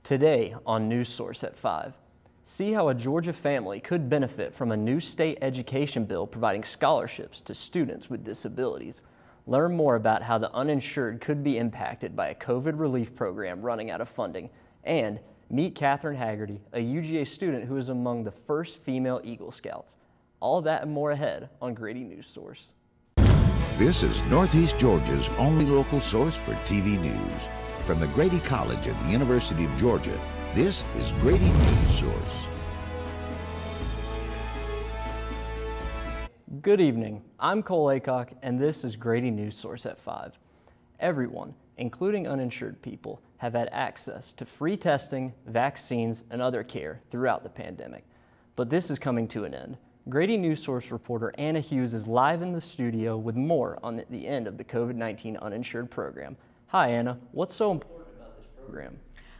Today on Newsource at 5, see how a Georgia family could benefit from a new state education bill providing scholarships to students with disabilities. Learn more about how the uninsured could be impacted by a COVID relief program running out of funding, and meet Catherine Haggerty, a UGA student who is among the first female Eagle Scouts. All that and more ahead on Grady Newsource. This is Northeast Georgia's only local source for TV news. From the Grady College of the University of Georgia, this is Grady Newsource. Good evening. I'm Cole Aycock, and this is Grady Newsource at 5. Everyone, including uninsured people, have had access to free testing, vaccines, and other care throughout the pandemic. But this is coming to an end. Grady Newsource reporter Anna Hughes is live in the studio with more on the end of the COVID-19 uninsured program. Hi, Anna. What's so important about this program?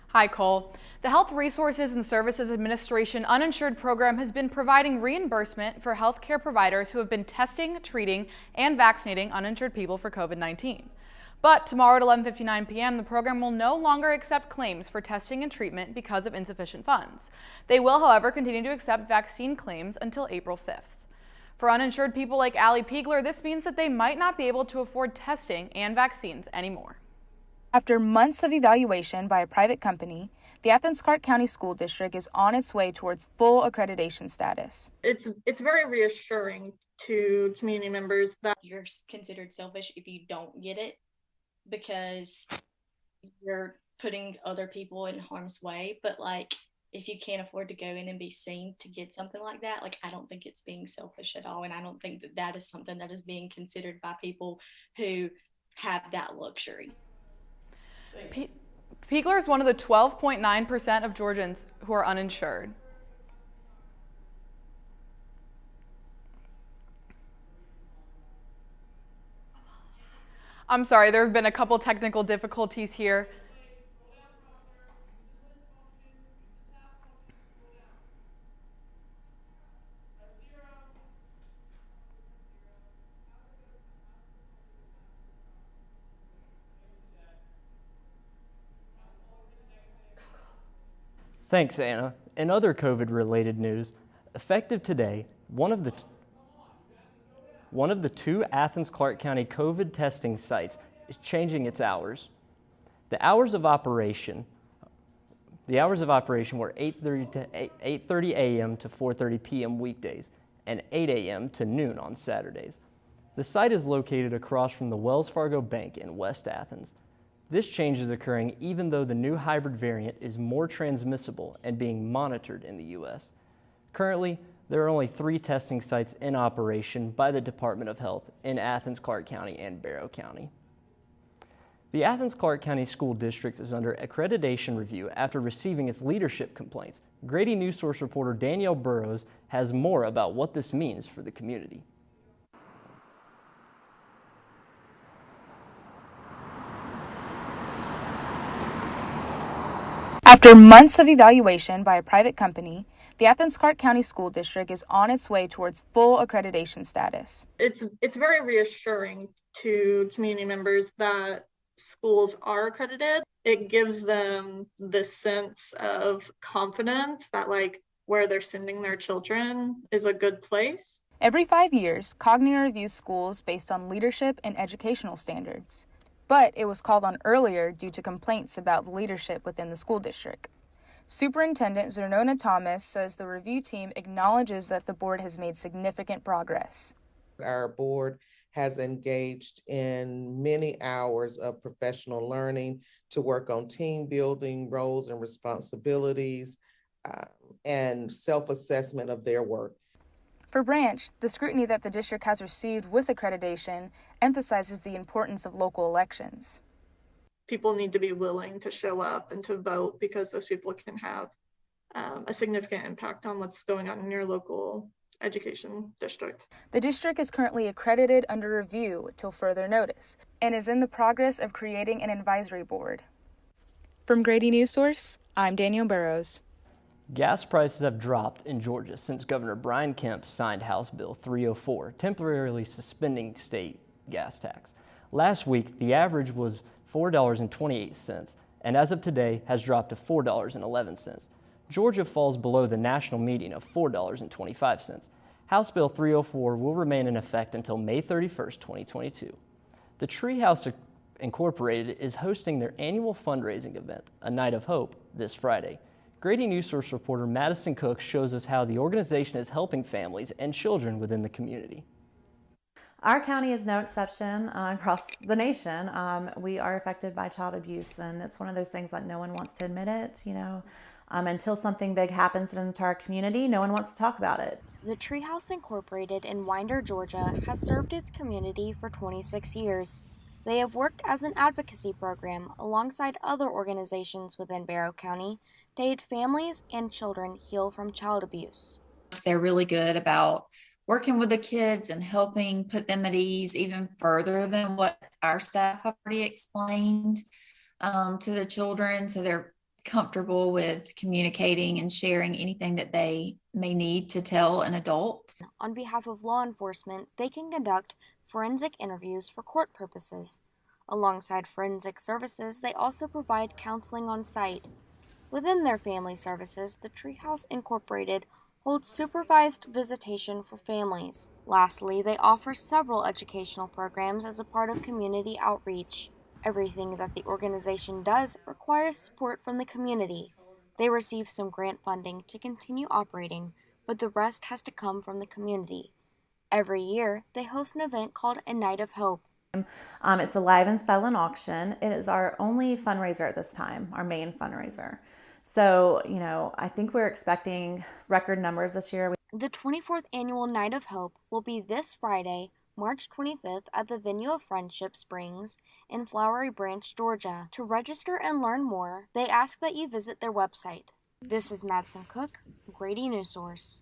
Hi, Cole. The Health Resources and Services Administration uninsured program has been providing reimbursement for healthcare providers who have been testing, treating, and vaccinating uninsured people for COVID-19. But tomorrow at 11:59 p.m., the program will no longer accept claims for testing and treatment because of insufficient funds. They will, however, continue to accept vaccine claims until April 5th. For uninsured people like Allie Piegler, this means that they might not be able to afford testing and vaccines anymore. After months of evaluation by a private company, the Athens-Clarke County School District is on its way towards full accreditation status. It's very reassuring to community members that you're considered selfish if you don't get it, because you're putting other people in harm's way. But if you can't afford to go in and be seen to get something like that, I don't think it's being selfish at all. And I don't think that that is something that is being considered by people who have that luxury. Piegler is one of the 12.9% of Georgians who are uninsured. I'm sorry, there have been a couple technical difficulties here. Thanks, Anna. In other COVID-related news, effective today, one of the two Athens-Clarke County COVID testing sites is changing its hours. The hours of operation were 8:30 a.m. to 4:30 p.m. weekdays and 8 a.m. to noon on Saturdays. The site is located across from the Wells Fargo Bank in West Athens. This change is occurring even though the new hybrid variant is more transmissible and being monitored in the U.S. Currently, there are only 3 testing sites in operation by the Department of Health in Athens-Clarke County and Barrow County. The Athens-Clarke County School District is under accreditation review after receiving its leadership complaints. Grady Newsource reporter Danielle Burrows has more about what this means for the community. After months of evaluation by a private company, the Athens-Clarke County School District is on its way towards full accreditation status. it's very reassuring to community members that schools are accredited. It gives them this sense of confidence that where they're sending their children is a good place. Every 5 years, Cognia reviews schools based on leadership and educational standards. But it was called on earlier due to complaints about leadership within the school district. Superintendent Zernona Thomas says the review team acknowledges that the board has made significant progress. Our board has engaged in many hours of professional learning to work on team building, roles and responsibilities, and self-assessment of their work. For Branch, the scrutiny that the district has received with accreditation emphasizes the importance of local elections. People need to be willing to show up and to vote because those people can have a significant impact on what's going on in your local education district. The district is currently accredited under review till further notice and is in the progress of creating an advisory board. From Grady Newsource, I'm Danielle Burrows. Gas prices have dropped in Georgia since Governor Brian Kemp signed House Bill 304, temporarily suspending state gas tax. Last week, the average was $4.28, and as of today has dropped to $4.11. Georgia falls below the national median of $4.25. House Bill 304 will remain in effect until May 31st, 2022. The Treehouse Incorporated is hosting their annual fundraising event, A Night of Hope, this Friday. Grady Newsource reporter Madison Cook shows us how the organization is helping families and children within the community. Our county is no exception across the nation. We are affected by child abuse, and it's one of those things that no one wants to admit it, until something big happens into our community, no one wants to talk about it. The Treehouse Incorporated in Winder, Georgia has served its community for 26 years. They have worked as an advocacy program alongside other organizations within Barrow County to aid families and children heal from child abuse. They're really good about working with the kids and helping put them at ease even further than what our staff have already explained to the children, so they're comfortable with communicating and sharing anything that they may need to tell an adult. On behalf of law enforcement, they can conduct forensic interviews for court purposes. Alongside forensic services, they also provide counseling on site. Within their family services, the Treehouse Incorporated holds supervised visitation for families. Lastly, they offer several educational programs as a part of community outreach. Everything that the organization does requires support from the community. They receive some grant funding to continue operating, but the rest has to come from the community. Every year, they host an event called A Night of Hope. It's a live and silent auction. It is our only fundraiser at this time, our main fundraiser. So, I think we're expecting record numbers this year. The 24th Annual Night of Hope will be this Friday, March 25th at the venue of Friendship Springs in Flowery Branch, Georgia. To register and learn more, they ask that you visit their website. This is Madison Cook, Grady Newsource.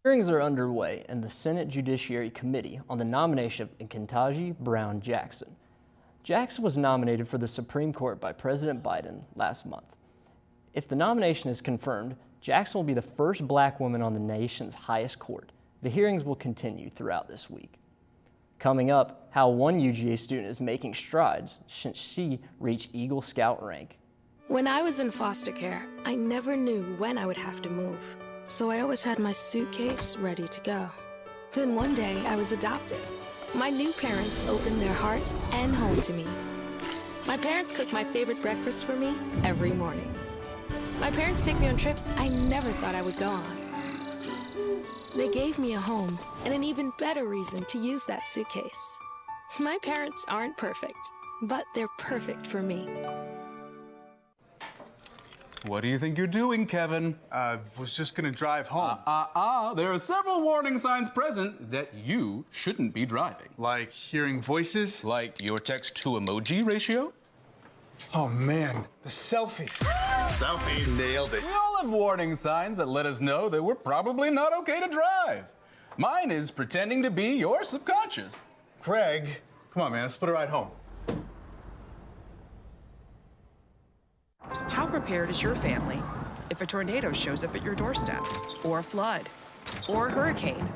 Hearings are underway in the Senate Judiciary Committee on the nomination of Ketanji Brown Jackson. Jackson was nominated for the Supreme Court by President Biden last month. If the nomination is confirmed, Jackson will be the first black woman on the nation's highest court. The hearings will continue throughout this week. Coming up, how one UGA student is making strides since she reached Eagle Scout rank. When I was in foster care, I never knew when I would have to move, so I always had my suitcase ready to go. Then one day, I was adopted. My new parents opened their hearts and home to me. My parents cook my favorite breakfast for me every morning. My parents take me on trips I never thought I would go on. They gave me a home and an even better reason to use that suitcase. My parents aren't perfect, but they're perfect for me. What do you think you're doing, Kevin? Was just gonna drive home. There are several warning signs present that you shouldn't be driving. Like hearing voices? Like your text-to-emoji ratio? Oh man, the selfies. Selfie, nailed it. We all have warning signs that let us know that we're probably not okay to drive. Mine is pretending to be your subconscious. Craig, come on man, let's put a ride home. How prepared is your family if a tornado shows up at your doorstep, or a flood, or a hurricane?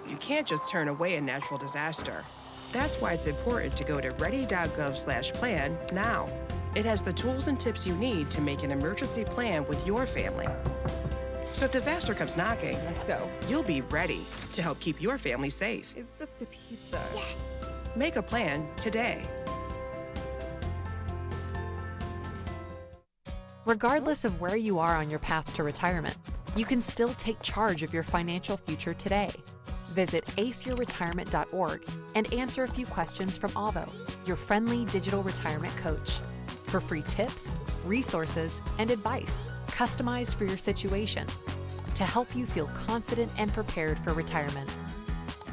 You can't just turn away a natural disaster. That's why it's important to go to ready.gov/plan now. It has the tools and tips you need to make an emergency plan with your family. So if disaster comes knocking, let's go. You'll be ready to help keep your family safe. It's just a pizza. Yes. Make a plan today. Regardless of where you are on your path to retirement, you can still take charge of your financial future today. Visit aceyourretirement.org and answer a few questions from Avo, your friendly digital retirement coach, for free tips, resources, and advice customized for your situation to help you feel confident and prepared for retirement.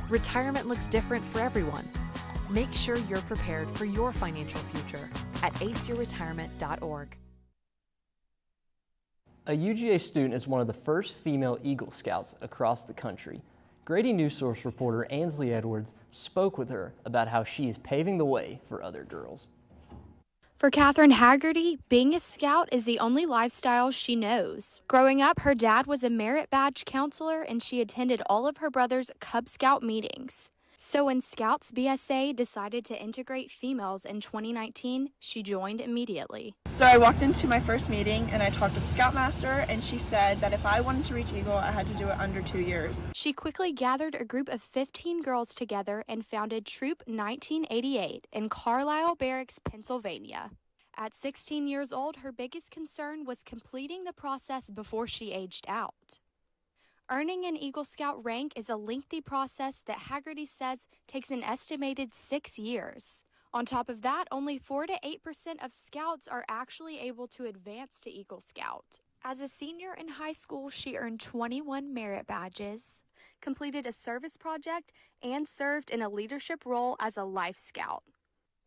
Retirement looks different for everyone. Make sure you're prepared for your financial future at aceyourretirement.org. A UGA student is one of the first female Eagle Scouts across the country. Grady Newsource reporter Ansley Edwards spoke with her about how she is paving the way for other girls. For Catherine Haggerty, being a scout is the only lifestyle she knows. Growing up, her dad was a merit badge counselor and she attended all of her brother's Cub Scout meetings. So when Scouts BSA decided to integrate females in 2019, she joined immediately. So I walked into my first meeting and I talked with the Scoutmaster, and she said that if I wanted to reach Eagle, I had to do it under 2 years. She quickly gathered a group of 15 girls together and founded Troop 1988 in Carlisle Barracks, Pennsylvania. At 16 years old, her biggest concern was completing the process before she aged out. Earning an Eagle Scout rank is a lengthy process that Haggerty says takes an estimated 6 years. On top of that, only 4 to 8% of Scouts are actually able to advance to Eagle Scout. As a senior in high school, she earned 21 merit badges, completed a service project, and served in a leadership role as a Life Scout.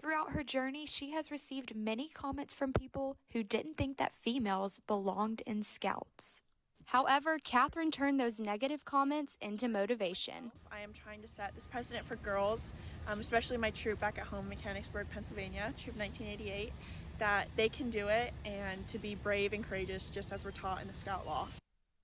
Throughout her journey, she has received many comments from people who didn't think that females belonged in Scouts. However, Catherine turned those negative comments into motivation. I am trying to set this precedent for girls, especially my troop back at home, Mechanicsburg, Pennsylvania, Troop 1988, that they can do it and to be brave and courageous just as we're taught in the Scout law.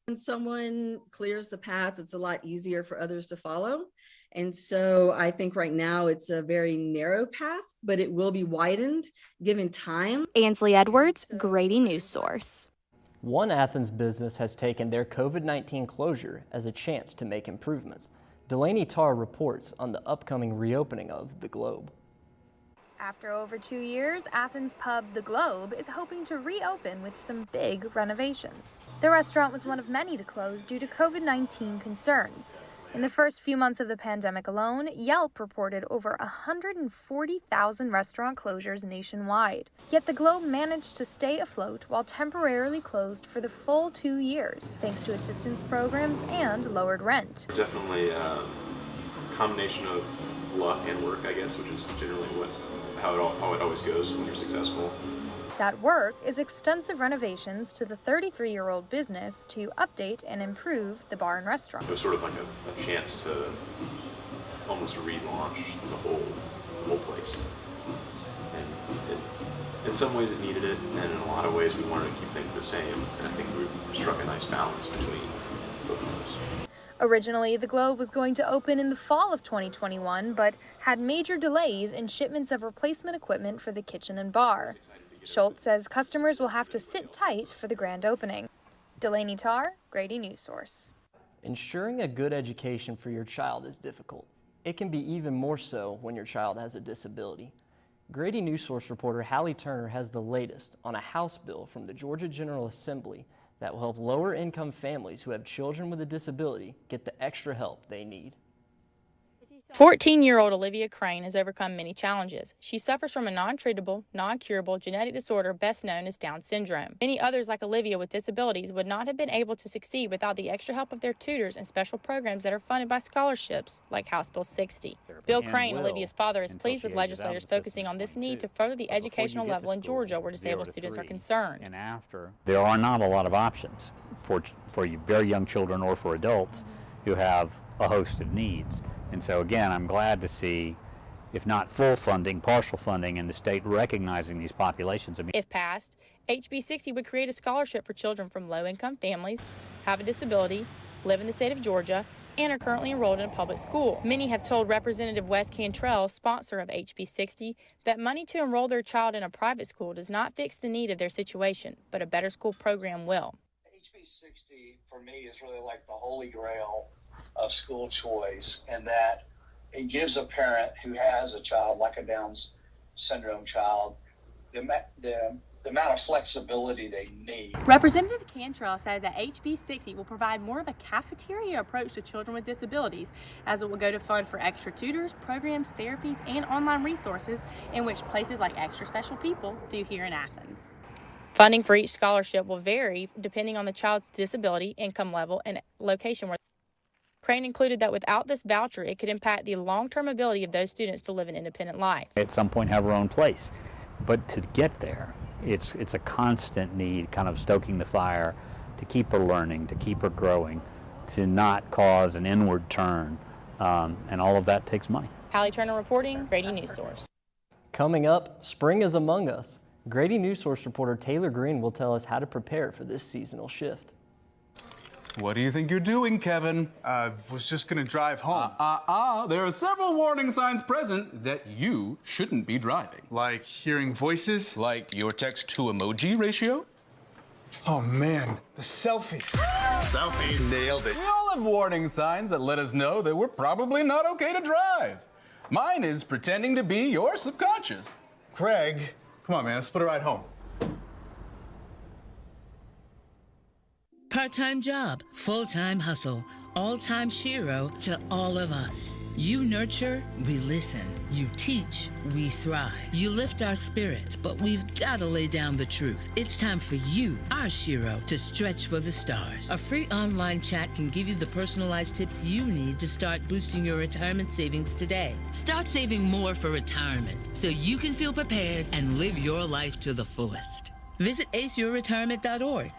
When someone clears the path, it's a lot easier for others to follow. And so I think right now it's a very narrow path, but it will be widened given time. Ansley Edwards, Grady Newsource. One Athens business has taken their COVID-19 closure as a chance to make improvements. Delaney Tarr reports on the upcoming reopening of the Globe. After over 2 years, Athens pub The Globe is hoping to reopen with some big renovations. The restaurant was one of many to close due to COVID-19 concerns. In the first few months of the pandemic alone, Yelp reported over 140,000 restaurant closures nationwide. Yet the Globe managed to stay afloat while temporarily closed for the full 2 years, thanks to assistance programs and lowered rent. Definitely a combination of luck and work, I guess, which is generally how it always goes when you're successful. That work is extensive renovations to the 33-year-old business to update and improve the bar and restaurant. It was sort of like a chance to almost relaunch the whole place. And in some ways it needed it, and in a lot of ways we wanted to keep things the same. And I think we struck a nice balance between both of those. Originally, the Globe was going to open in the fall of 2021, but had major delays in shipments of replacement equipment for the kitchen and bar. Schultz says customers will have to sit tight for the grand opening. Delaney Tarr, Grady Newsource. Ensuring a good education for your child is difficult. It can be even more so when your child has a disability. Grady Newsource reporter Hallie Turner has the latest on a House bill from the Georgia General Assembly that will help lower-income families who have children with a disability get the extra help they need. 14-year-old Olivia Crane has overcome many challenges. She suffers from a non-treatable, non-curable genetic disorder best known as Down syndrome. Many others like Olivia with disabilities would not have been able to succeed without the extra help of their tutors and special programs that are funded by scholarships like House Bill 60. Bill Crane, Olivia's father, is pleased with legislators focusing on this need to further the educational level in Georgia where disabled students are concerned. And after, there are not a lot of options for very young children or for adults who have a host of needs. And so again, I'm glad to see, if not full funding, partial funding, and the state recognizing these populations. If passed, HB 60 would create a scholarship for children from low-income families, have a disability, live in the state of Georgia, and are currently enrolled in a public school. Many have told Representative Wes Cantrell, sponsor of HB 60, that money to enroll their child in a private school does not fix the need of their situation, but a better school program will. HB 60 for me is really like the holy grail of school choice, and that it gives a parent who has a child like a Down syndrome child the amount of flexibility they need. Representative Cantrell said that HB 60 will provide more of a cafeteria approach to children with disabilities, as it will go to fund for extra tutors, programs, therapies, and online resources in which places like Extra Special People do here in Athens. Funding for each scholarship will vary depending on the child's disability, income level, and location where Crane included that without this voucher, it could impact the long-term ability of those students to live an independent life. At some point have our own place, but to get there, it's a constant need, kind of stoking the fire to keep her learning, to keep her growing, to not cause an inward turn, and all of that takes money. Hallie Turner reporting, Grady Newsource. Coming up, spring is among us. Grady Newsource reporter Taylor Green will tell us how to prepare for this seasonal shift. What do you think you're doing, Kevin? Was just gonna drive home. There are several warning signs present that you shouldn't be driving. Like hearing voices? Like your text-to-emoji ratio? Oh man, the selfies. Selfie, nailed it. We all have warning signs that let us know that we're probably not okay to drive. Mine is pretending to be your subconscious. Craig, come on, man, let's split a ride home. Part-time job, full-time hustle, all-time Shiro to all of us. You nurture, we listen. You teach, we thrive. You lift our spirits, but we've got to lay down the truth. It's time for you, our Shiro, to stretch for the stars. A free online chat can give you the personalized tips you need to start boosting your retirement savings today. Start saving more for retirement so you can feel prepared and live your life to the fullest. Visit aceyourretirement.org.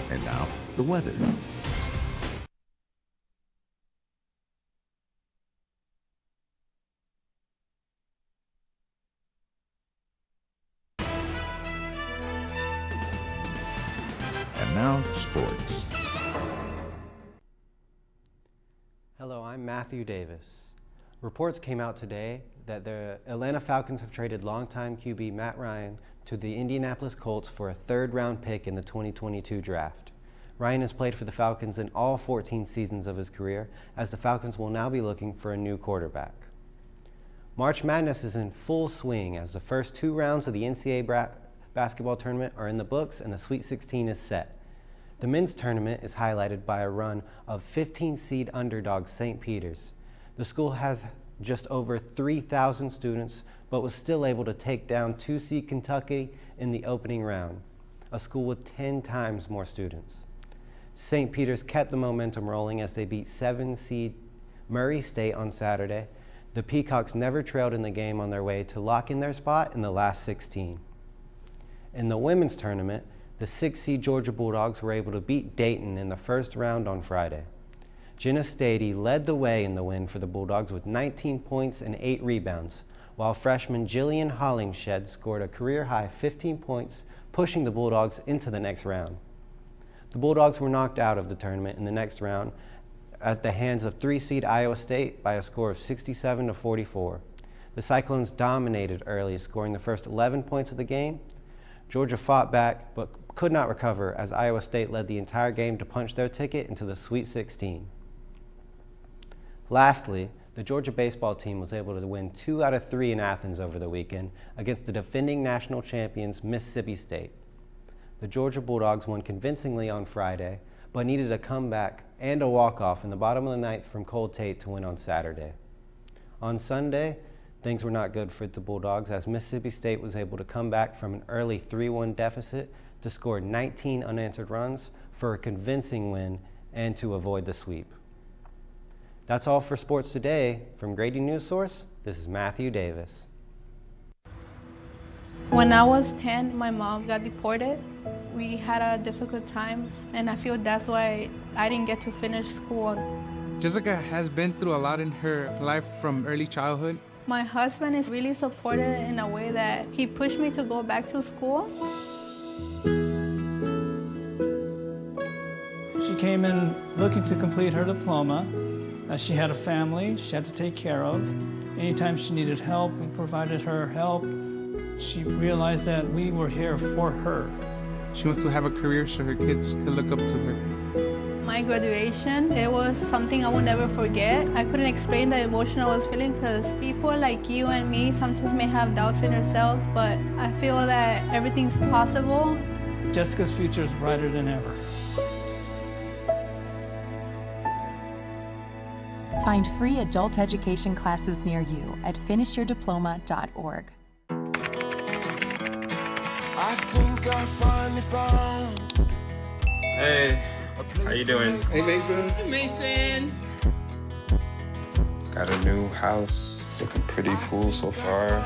And now, the weather. And now, sports. Hello, I'm Matthew Davis. Reports came out today that the Atlanta Falcons have traded longtime QB Matt Ryan to the Indianapolis Colts for a third-round pick in the 2022 draft. Ryan has played for the Falcons in all 14 seasons of his career, as the Falcons will now be looking for a new quarterback. March Madness is in full swing as the first two rounds of the NCAA basketball tournament are in the books and the Sweet 16 is set. The men's tournament is highlighted by a run of 15-seed underdog St. Peter's. The school has just over 3,000 students, but was still able to take down 2-seed Kentucky in the opening round, a school with 10 times more students. St. Peter's kept the momentum rolling as they beat 7-seed Murray State on Saturday. The Peacocks never trailed in the game on their way to lock in their spot in the last 16. In the women's tournament, the 6-seed Georgia Bulldogs were able to beat Dayton in the first round on Friday. Jenna Stady led the way in the win for the Bulldogs with 19 points and 8 rebounds, while freshman Jillian Hollingshed scored a career-high 15 points, pushing the Bulldogs into the next round. The Bulldogs were knocked out of the tournament in the next round at the hands of 3-seed Iowa State by a score of 67-44. The Cyclones dominated early, scoring the first 11 points of the game. Georgia fought back, but could not recover as Iowa State led the entire game to punch their ticket into the Sweet 16. Lastly, the Georgia baseball team was able to win 2 out of 3 in Athens over the weekend against the defending national champions Mississippi State. The Georgia Bulldogs won convincingly on Friday, but needed a comeback and a walk-off in the bottom of the ninth from Cole Tate to win on Saturday. On Sunday, things were not good for the Bulldogs as Mississippi State was able to come back from an early 3-1 deficit to score 19 unanswered runs for a convincing win and to avoid the sweep. That's all for sports today. From Grady Newsource, this is Matthew Davis. When I was 10, my mom got deported. We had a difficult time, and I feel that's why I didn't get to finish school. Jessica has been through a lot in her life from early childhood. My husband is really supportive in a way that he pushed me to go back to school. She came in looking to complete her diploma. As she had a family she had to take care of. Anytime she needed help, we provided her help. She realized that we were here for her. she wants to have a career so her kids can look up to her. My graduation, it was something I will never forget. I couldn't explain the emotion I was feeling because people like you and me sometimes may have doubts in ourselves, but I feel that everything's possible. Jessica's future is brighter than ever. Find free adult education classes near you at finishyourdiploma.org. I think I finally found. Hey, how you doing? Hey, Mason. Hey, Mason. Got a new house. It's looking pretty cool so far.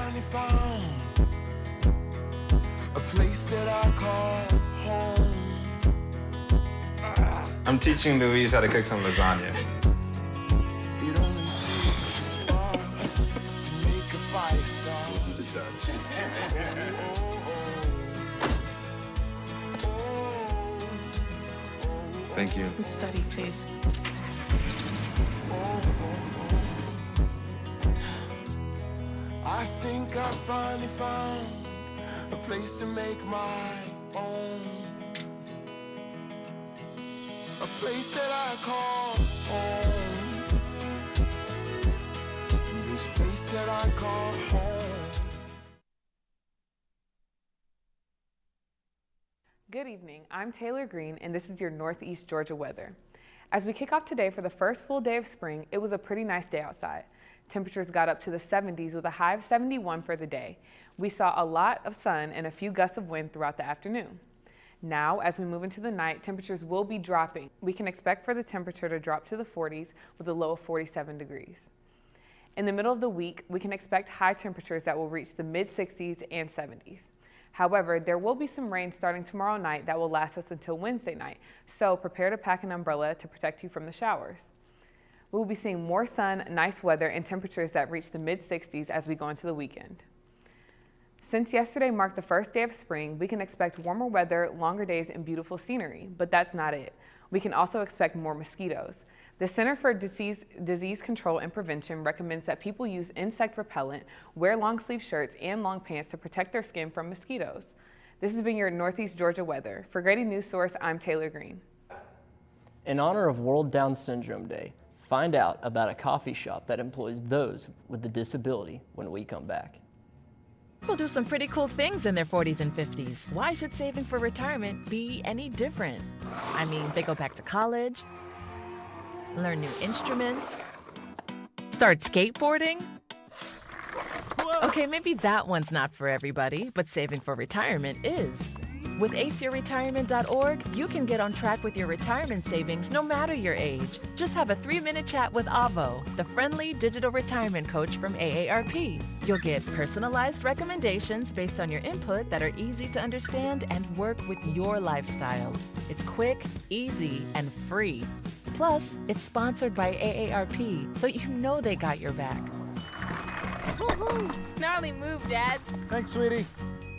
A place that I call home. I'm teaching Louise how to cook some lasagna. It only takes a spark to make a fire start. Thank you. Study, please. I think I finally found a place to make my own. A place that I call home. This place that I call home. Good evening, I'm Taylor Green, and this is your Northeast Georgia weather. As we kick off today for the first full day of spring, it was a pretty nice day outside. Temperatures got up to the 70s with a high of 71 for the day. We saw a lot of sun and a few gusts of wind throughout the afternoon. Now, as we move into the night, temperatures will be dropping. We can expect for the temperature to drop to the 40s with a low of 47 degrees. In the middle of the week, we can expect high temperatures that will reach the mid-60s and 70s. However, there will be some rain starting tomorrow night that will last us until Wednesday night, so prepare to pack an umbrella to protect you from the showers. We will be seeing more sun, nice weather, and temperatures that reach the mid-60s as we go into the weekend. Since yesterday marked the first day of spring, we can expect warmer weather, longer days, and beautiful scenery, but that's not it. We can also expect more mosquitoes. The Center for Disease Control and Prevention recommends that people use insect repellent, wear long sleeve shirts, and long pants to protect their skin from mosquitoes. This has been your Northeast Georgia weather. For Grady Newsource, I'm Taylor Green. In honor of World Down Syndrome Day, find out about a coffee shop that employs those with a disability when we come back. People do some pretty cool things in their 40s and 50s. Why should saving for retirement be any different? I mean, they go back to college, learn new instruments, start skateboarding. Okay, maybe that one's not for everybody, but saving for retirement is. With aceyourretirement.org, you can get on track with your retirement savings no matter your age. Just have a 3-minute chat with Avo, the friendly digital retirement coach from AARP. You'll get personalized recommendations based on your input that are easy to understand and work with your lifestyle. It's quick, easy, and free. Plus, it's sponsored by AARP, so you know they got your back. Woohoo! Gnarly move, Dad. Thanks, sweetie.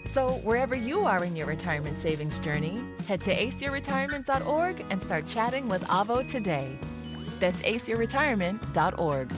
So wherever you are in your retirement savings journey, head to aceyourretirement.org and start chatting with Avo today. That's aceyourretirement.org.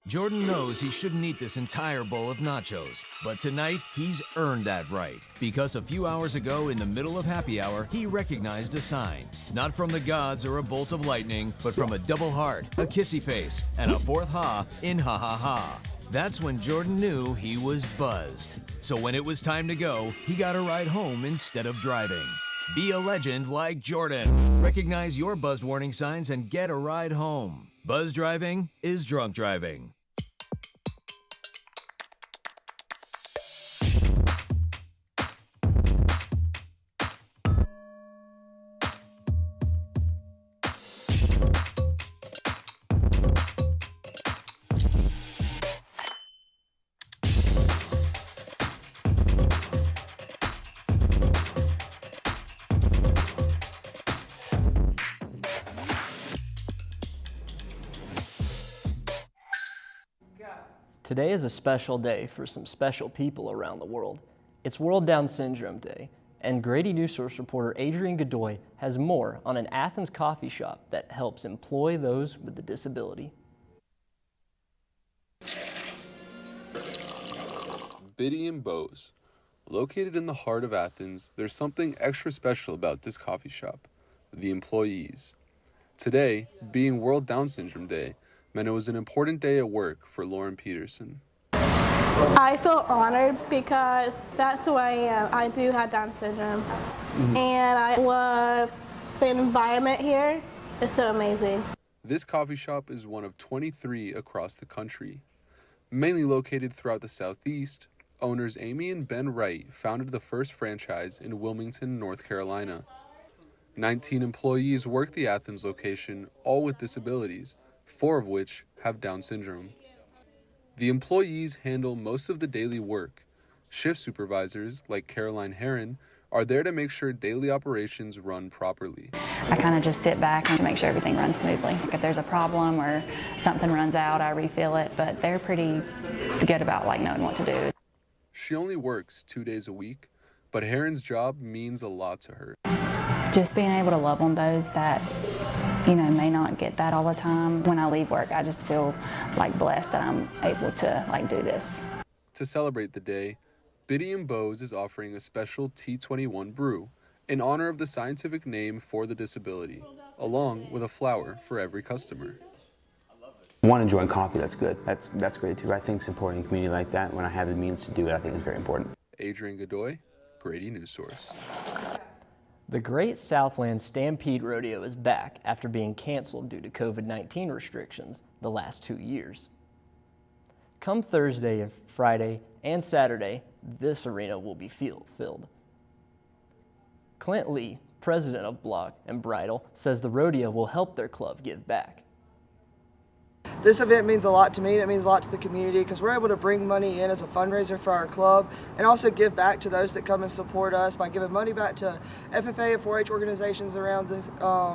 Jordan knows he shouldn't eat this entire bowl of nachos, but tonight he's earned that right. Because a few hours ago in the middle of happy hour, he recognized a sign. Not from the gods or a bolt of lightning, but from a double heart, a kissy face, and a fourth ha in ha ha ha. That's when Jordan knew he was buzzed. So when it was time to go, he got a ride home instead of driving. Be a legend like Jordan. Recognize your buzzed warning signs and get a ride home. Buzz driving is drunk driving. Today is a special day for some special people around the world. It's World Down Syndrome Day, and Grady Newsource reporter Adrian Godoy has more on an Athens coffee shop that helps employ those with a disability. Biddy and Bose, Located in the heart of Athens, there's something extra special about this coffee shop, the employees. Today, being World Down Syndrome Day, meant it was an important day at work for Lauren Peterson. I feel honored because that's who I am. I do have Down syndrome. And I love the environment here. It's so amazing. This coffee shop is one of 23 across the country. Mainly located throughout the Southeast, owners Amy and Ben Wright founded the first franchise in Wilmington, North Carolina. 19 employees work the Athens location, all with disabilities, 4 of which have Down syndrome. The employees handle most of the daily work. Shift supervisors, like Caroline Herron, are there to make sure daily operations run properly. I kind of just sit back and make sure everything runs smoothly. If there's a problem or something runs out, I refill it, but they're pretty good about knowing what to do. She only works 2 days a week, but Herron's job means a lot to her. Just being able to love on those that, may not get that all the time. When I leave work, I just feel blessed that I'm able to do this. To celebrate the day, Biddy & Bowes is offering a special T21 brew in honor of the scientific name for the disability, along with a flower for every customer. One, enjoying coffee, that's good. That's great too. I think supporting a community like that, when I have the means to do it, I think is very important. Adrian Godoy, Grady Newsource. The Great Southland Stampede Rodeo is back after being canceled due to COVID-19 restrictions the last 2 years. Come Thursday, Friday, and Saturday, this arena will be filled. Clint Lee, president of Block and Bridle, says the rodeo will help their club give back. This event means a lot to me, and it means a lot to the community because we're able to bring money in as a fundraiser for our club and also give back to those that come and support us by giving money back to FFA and 4-H organizations around the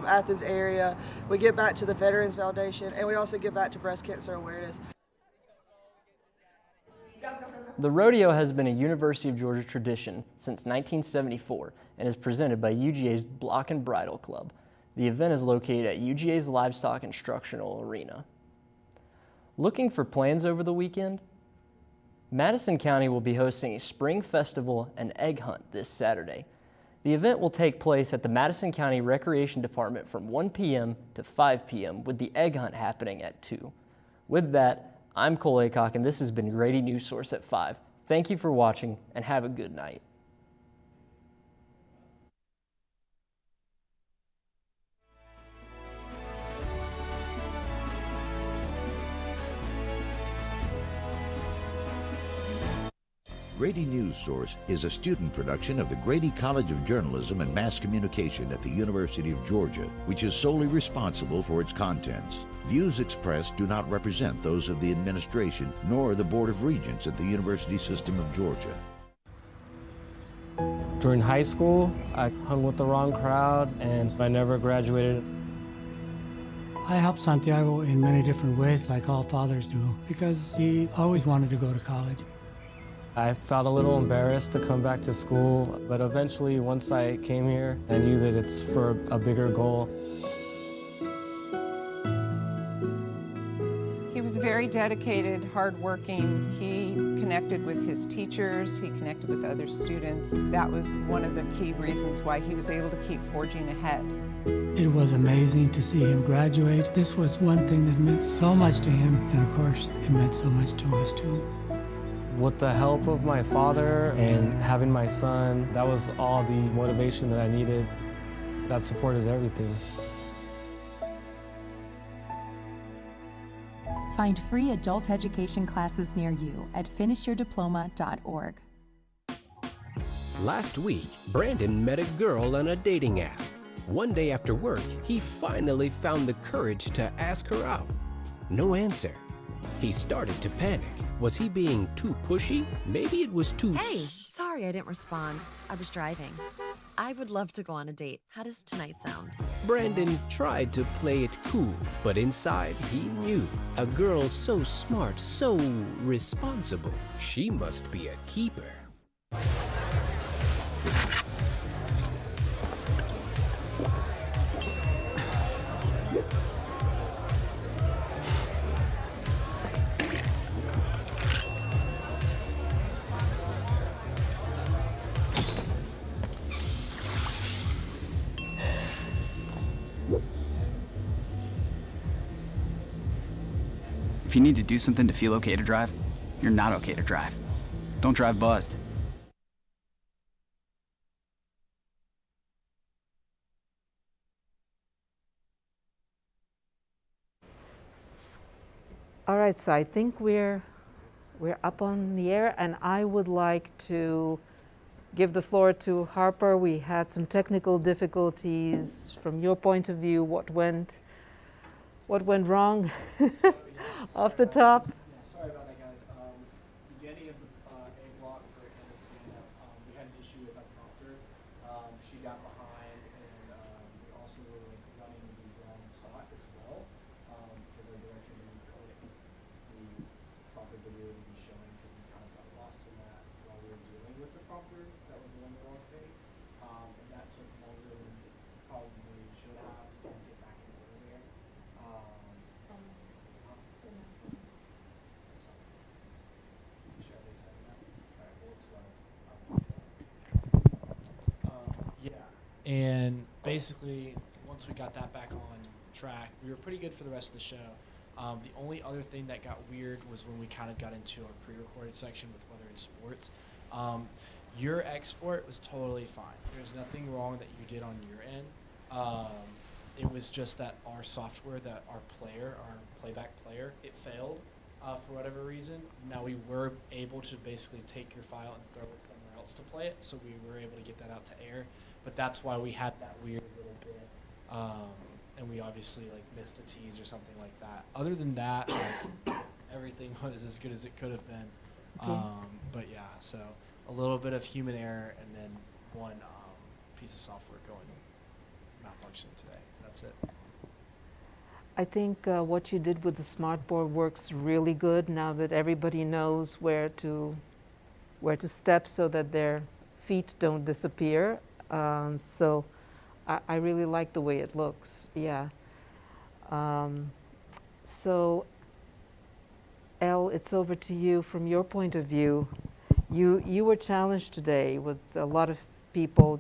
Athens area. We give back to the Veterans Foundation, and we also give back to breast cancer awareness. The rodeo has been a University of Georgia tradition since 1974 and is presented by UGA's Block and Bridle Club. The event is located at UGA's Livestock Instructional Arena. Looking for plans over the weekend? Madison County will be hosting a spring festival and egg hunt this Saturday. The event will take place at the Madison County Recreation Department from 1 p.m. to 5 p.m. with the egg hunt happening at 2. With that, I'm Cole Aycock, and this has been Grady Newsource at 5. Thank you for watching, and have a good night. Grady Newsource is a student production of the Grady College of Journalism and Mass Communication at the University of Georgia, which is solely responsible for its contents. Views expressed do not represent those of the administration nor the Board of Regents at the University System of Georgia. During high school, I hung with the wrong crowd and I never graduated. I helped Santiago in many different ways, like all fathers do, because he always wanted to go to college. I felt a little embarrassed to come back to school, but eventually, once I came here, I knew that it's for a bigger goal. He was very dedicated, hardworking. He connected with his teachers, he connected with other students. That was one of the key reasons why he was able to keep forging ahead. It was amazing to see him graduate. This was one thing that meant so much to him, and of course, it meant so much to us too. With the help of my father and having my son, that was all the motivation that I needed. That support is everything. Find free adult education classes near you at finishyourdiploma.org. Last week, Brandon met a girl on a dating app. One day after work, he finally found the courage to ask her out. No answer. He started to panic. Was he being too pushy? Maybe it was too Hey, sorry I didn't respond. I was driving. I would love to go on a date. How does tonight sound? Brandon tried to play it cool, but inside he knew a girl so smart, so responsible. She must be a keeper. If you need to do something to feel okay to drive, you're not okay to drive. Don't drive buzzed. All right, so I think we're up on the air, and I would like to give the floor to Harper. We had some technical difficulties. From your point of view, what went wrong off the top? Yeah, sorry about that, guys. Beginning of the A block for Anna's stand-up, we had an issue with our prompter. She got behind, and we also were like running the wrong SOT as well, because our director didn't click the proper video to be showing, because we kind of got lost in that while we were dealing with the prompter that was doing the wrong thing. And that took longer than it probably should have to kind of get back in earlier. And basically, once we got that back on track, we were pretty good for the rest of the show. The only other thing that got weird was when we kind of got into our pre-recorded section with weather and sports. Your export was totally fine. There's nothing wrong that you did on your end. It was just that our software, that our playback player, it failed for whatever reason. Now we were able to basically take your file and throw it somewhere else to play it, so we were able to get that out to air. But that's why we had that weird little bit, and we obviously like missed a tease or something like that. Other than that, like, everything was as good as it could have been. Okay. But yeah, so a little bit of human error and then one piece of software going malfunctioning today. That's it. I think what you did with the smartboard works really good now that everybody knows where to step so that their feet don't disappear. So I really like the way it looks, yeah. So Elle, it's over to you. From your point of view, you were challenged today with a lot of people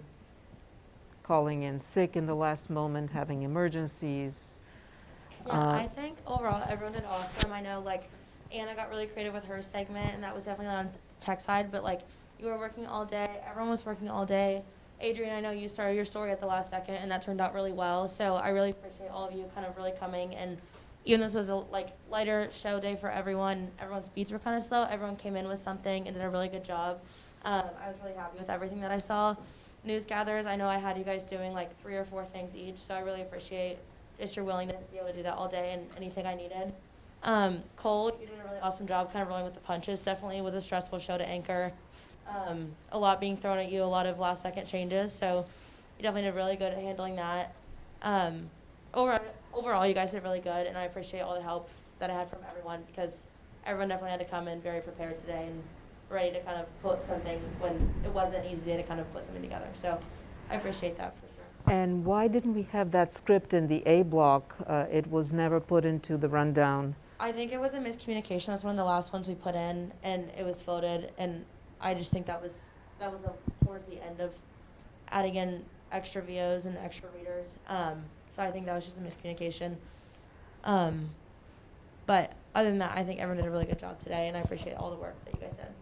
calling in sick in the last moment, having emergencies. Yeah, I think overall everyone did awesome. I know like Anna got really creative with her segment, and that was definitely on the tech side, but like you were working all day, everyone was working all day. Adrian, I know you started your story at the last second, and that turned out really well. So I really appreciate all of you kind of really coming. And even though this was a like lighter show day for everyone, everyone's beats were kind of slow. Everyone came in with something and did a really good job. I was really happy with everything that I saw. News gatherers, I know I had you guys doing like 3 or 4 things each, so I really appreciate just your willingness to be able to do that all day and anything I needed. Cole, you did a really awesome job kind of rolling with the punches. Definitely was a stressful show to anchor. A lot being thrown at you, a lot of last second changes, so you definitely did really good at handling that. Overall, you guys did really good, and I appreciate all the help that I had from everyone, because everyone definitely had to come in very prepared today and ready to kind of put something when it wasn't an easy day to kind of put something together. So I appreciate that for sure. And why didn't we have that script in the A block? It was never put into the rundown. I think it was a miscommunication. It was one of the last ones we put in, and it was floated, and I just think that was towards the end of adding in extra VOs and extra readers. So I think that was just a miscommunication. But other than that, I think everyone did a really good job today, and I appreciate all the work that you guys did.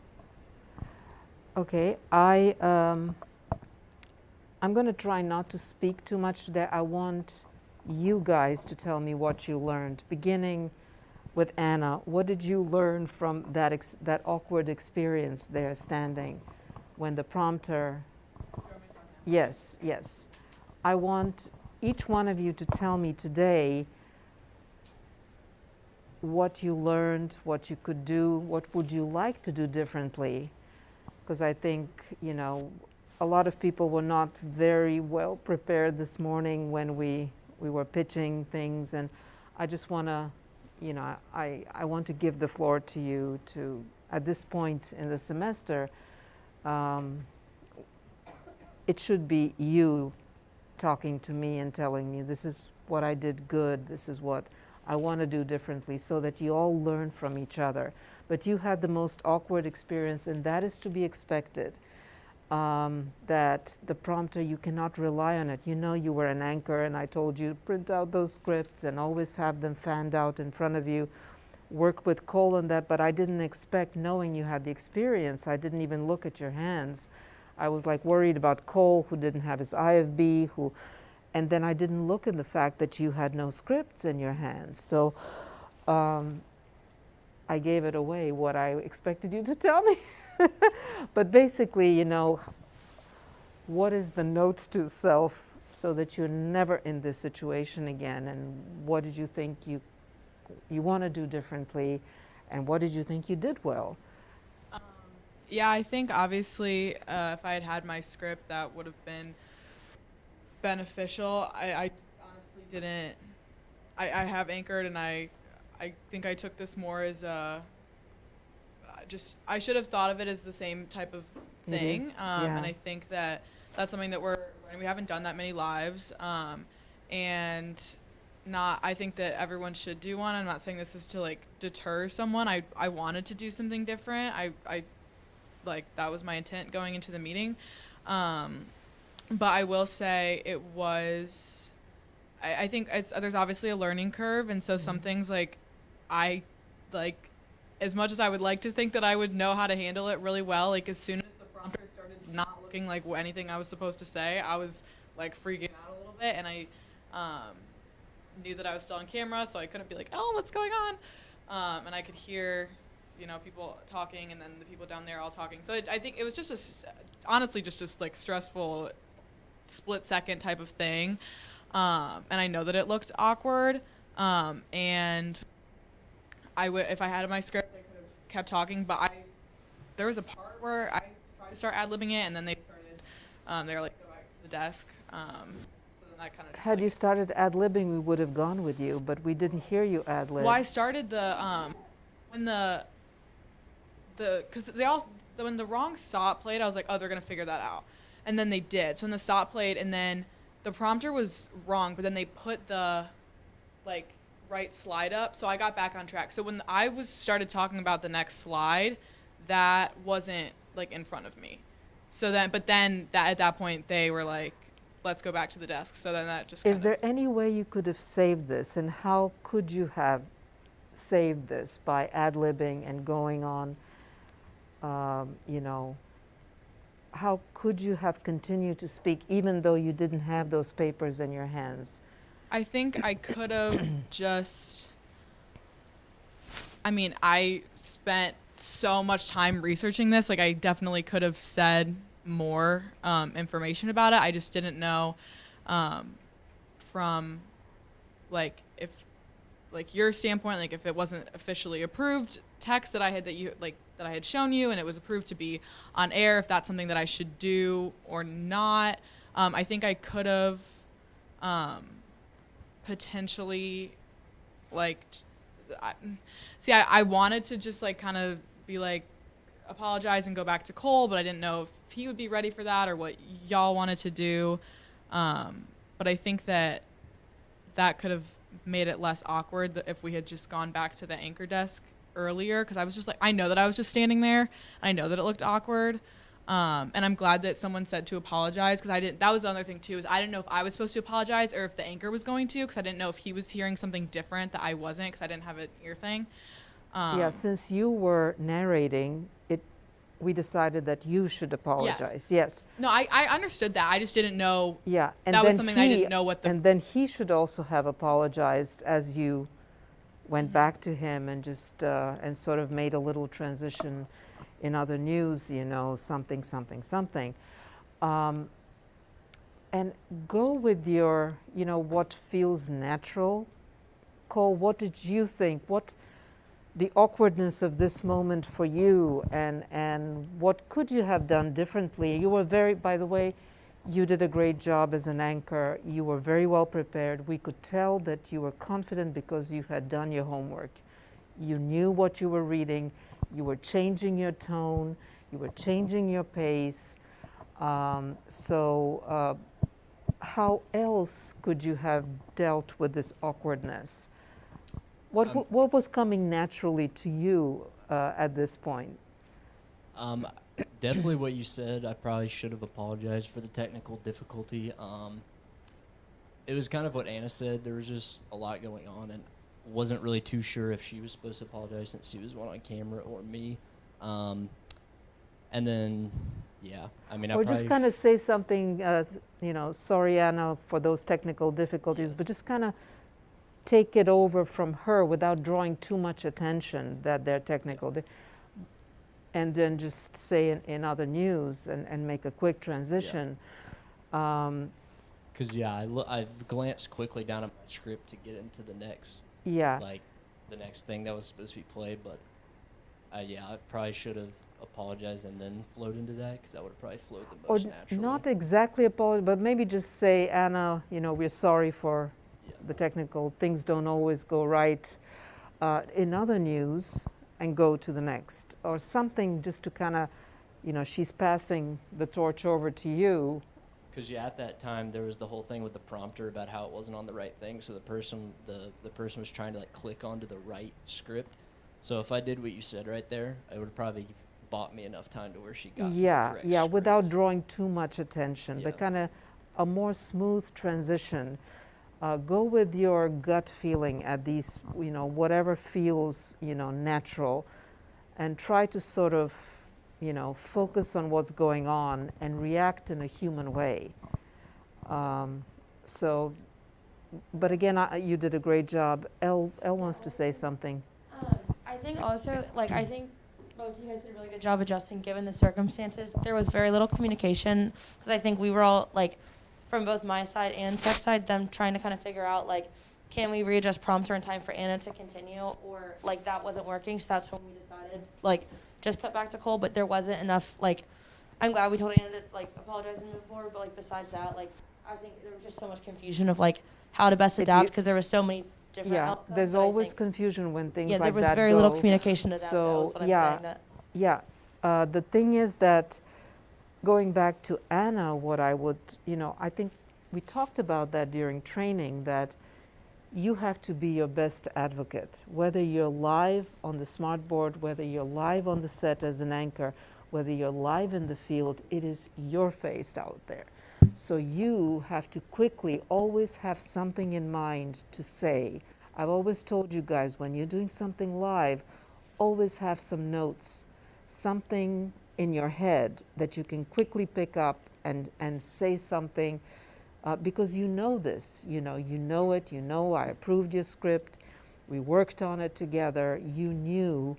Okay, I'm going to try not to speak too much today. I want you guys to tell me what you learned, beginning with Anna. What did you learn from that awkward experience there standing when the prompter... Yes, yes. I want each one of you to tell me today what you learned, what you could do, what would you like to do differently. Because I think, you know, a lot of people were not very well prepared this morning when we were pitching things, and I just want to, you know, I want to give the floor to you to, at this point in the semester, it should be you talking to me and telling me this is what I did good, this is what I want to do differently, so that you all learn from each other. But you had the most awkward experience, and that is to be expected. That the prompter, you cannot rely on it. You know, you were an anchor, and I told you print out those scripts and always have them fanned out in front of you. worked with Cole on that, but I didn't expect, knowing you had the experience, I didn't even look at your hands. I was like worried about Cole, who didn't have his IFB, and then I didn't look in the fact that you had no scripts in your hands. So I gave it away, what I expected you to tell me. But basically, you know, what is the note to self so that you're never in this situation again? And what did you think you want to do differently? And what did you think you did well? Yeah, I think obviously if I had had my script, that would have been beneficial. I honestly didn't. I have anchored, and I think I took this more as a I should have thought of it as the same type of thing. And I think that that's something that we haven't done that many lives, and I think that everyone should do one. I'm not saying this is to like deter someone. I wanted to do something different. I like, that was my intent going into the meeting. But I will say it was, I think there's obviously a learning curve. And so some things as much as I would like to think that I would know how to handle it really well, like as soon as the prompter started not looking like anything I was supposed to say, I was like freaking out a little bit. And I knew that I was still on camera, so I couldn't be like, oh, what's going on? And I could hear, you know, people talking, and then the people down there all talking. So I think it was just honestly just like stressful split second type of thing. And I know that it looked awkward. And if I had my script, I could have kept talking, but there was a part where I tried to start ad-libbing it, and then they started, they were like, go back to the desk. So then that kind of Had you started ad-libbing, we would have gone with you, but we didn't hear you ad-lib. Well, I started when when the wrong stop played, I was like, oh, they're gonna figure that out, and then they did. So when the stop played, and then the prompter was wrong, but then they put the right slide up, so I got back on track. So when I started talking about the next slide, that wasn't like in front of me. So then, at that point they were like, let's go back to the desk. So then that just Is there any way you could have saved this, and how could you have saved this by ad-libbing and going on, you know, how could you have continued to speak even though you didn't have those papers in your hands? I think I could have I spent so much time researching this. Like, I definitely could have said more information about it. I just didn't know from your standpoint, if it wasn't officially approved text that I had shown you, and it was approved to be on air, if that's something that I should do or not. I think I could have potentially I wanted to just kind of be apologize and go back to Cole, but I didn't know if he would be ready for that or what y'all wanted to do. But I think that could have made it less awkward if we had just gone back to the anchor desk earlier, because I was just I know that I was just standing there. I know that it looked awkward. And I'm glad that someone said to apologize, because that was the other thing too, is I didn't know if I was supposed to apologize or if the anchor was going to, because I didn't know if he was hearing something different that I wasn't, because I didn't have an ear thing. Yeah, since you were narrating it, we decided that you should apologize. Yes. No, I understood that. I just didn't know. Yeah, and that was something I didn't know what the. And then he should also have apologized as you went back to him and just and sort of made a little transition in other news, you know, something. And go with your, you know, what feels natural. Cole, what did you think? What the awkwardness of this moment for you, and what could you have done differently? You were by the way, you did a great job as an anchor. You were very well prepared. We could tell that you were confident because you had done your homework. You knew what you were reading. You were changing your tone. You were changing your pace. So how else could you have dealt with this awkwardness? What was coming naturally to you at this point? Definitely what you said. I probably should have apologized for the technical difficulty. It was kind of what Anna said. There was just a lot going on, and wasn't really too sure if she was supposed to apologize since she was one on camera or me. And then, yeah, I mean, or just kind of say something, you know, sorry, Anna, for those technical difficulties, but just kind of take it over from her without drawing too much attention that they're technical. And then just say in other news and make a quick transition. Because, I glanced quickly down at my script to get into the next, like, the next thing that was supposed to be played, but, I probably should have apologized and then flowed into that, because that would have probably flowed the most naturally. Not exactly apologize, but maybe just say, Anna, you know, we're sorry for the technical, things don't always go right in other news, and go to the next, or something just to kind of, you know, she's passing the torch over to you. Because at that time there was the whole thing with the prompter about how it wasn't on the right thing, so the person was trying to like click onto the right script. So if I did what you said right there, it would have probably bought me enough time to where she got to the correct script. Without drawing too much attention, but kind of a more smooth transition. Go with your gut feeling at these, you know, whatever feels, you know, natural, and try to sort of, you know, focus on what's going on and react in a human way. But again, you did a great job. Elle wants to say something. I think also, like, I think both of you guys did a really good job adjusting given the circumstances. There was very little communication, because I think we were all, like, from both my side and tech side, them trying to kind of figure out, like, can we readjust prompter in time for Anna to continue, or, like, that wasn't working, so that's when we decided, like, just cut back to Cole, but there wasn't enough, like, I'm glad we told Anna to, like, apologize and move forward, but, like, besides that, like, I think there was just so much confusion of, like, how to best adapt, because there was so many different outcomes. There's always confusion when things like that there was very little communication to that, that was what I'm saying. The thing is that, going back to Anna, what I would, you know, I think we talked about that during training, that you have to be your best advocate, whether you're live on the smartboard, whether you're live on the set as an anchor, whether you're live in the field, it is your face out there. So you have to quickly always have something in mind to say. I've always told you guys, when you're doing something live, always have some notes, something in your head that you can quickly pick up and say something, because you know this, you know it, you know I approved your script, we worked on it together, you knew,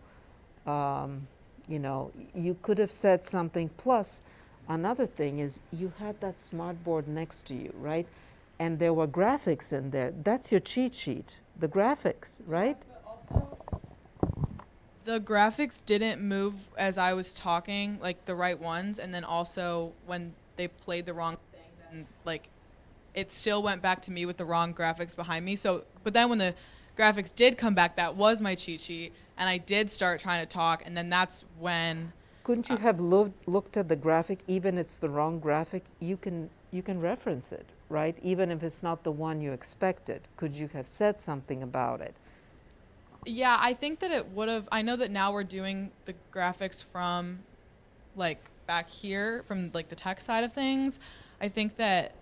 you know, you could have said something. Plus, another thing is you had that smartboard next to you, right? And there were graphics in there. That's your cheat sheet, the graphics, right? The graphics didn't move as I was talking, like the right ones, and then also when they played the wrong thing, then like it still went back to me with the wrong graphics behind me. So, but then when the graphics did come back, that was my cheat sheet, and I did start trying to talk, and then that's when. Couldn't you have looked at the graphic, even if it's the wrong graphic? You can reference it, right? Even if it's not the one you expected. Could you have said something about it? Yeah, I think that it would have. I know that now we're doing the graphics from, like, back here, from, like, the tech side of things. I think that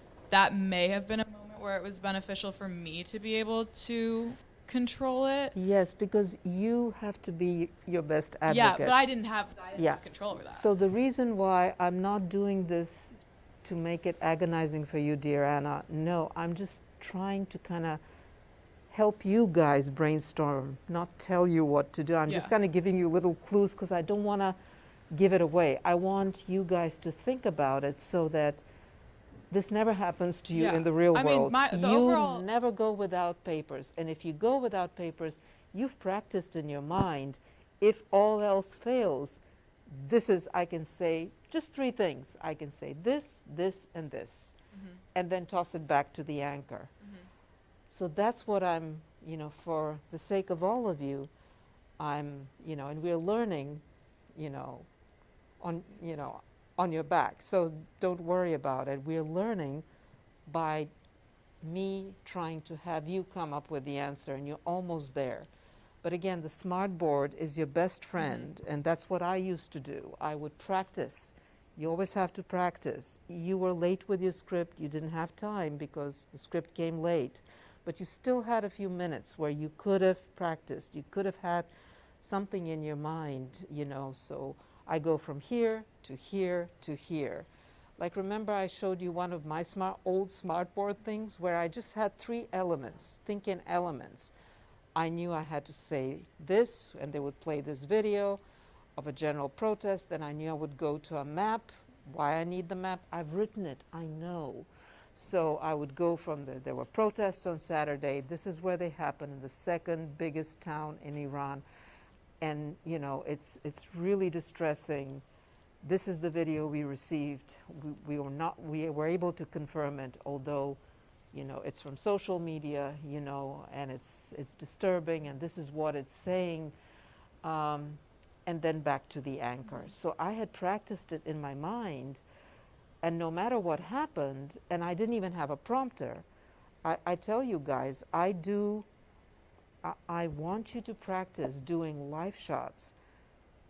may have been a moment where it was beneficial for me to be able to control it. Yes, because you have to be your best advocate. Yeah, but I didn't have control over that. So the reason why I'm not doing this to make it agonizing for you, dear Anna, no, I'm just trying to kind of help you guys brainstorm, not tell you what to do. I'm just kind of giving you little clues, because I don't want to give it away. I want you guys to think about it so that this never happens to you in the real world. You never go without papers. And if you go without papers, you've practiced in your mind. If all else fails, this is, I can say just 3 things. I can say this, this, and this, and then toss it back to the anchor. So that's what I'm, you know, for the sake of all of you, I'm, you know, and we're learning, you know, on your back. So don't worry about it. We're learning by me trying to have you come up with the answer, and you're almost there. But again, the smartboard is your best friend, and that's what I used to do. I would practice. You always have to practice. You were late with your script. You didn't have time because the script came late. but you still had a few minutes where you could have practiced. You could have had something in your mind, you know. So I go from here to here to here. Like, remember I showed you one of my old smartboard things where I just had 3 elements, think in elements. I knew I had to say this, and they would play this video of a general protest. Then I knew I would go to a map. Why I need the map? I've written it, I know. So I would go from there were protests on Saturday. This is where they happen, in the second biggest town in Iran. And, you know, it's really distressing. This is the video we received. We were able to confirm it, although, you know, it's from social media, you know, and it's disturbing, and this is what it's saying, and then back to the anchor. So I had practiced it in my mind, and no matter what happened, and I didn't even have a prompter, I tell you guys, I want you to practice doing live shots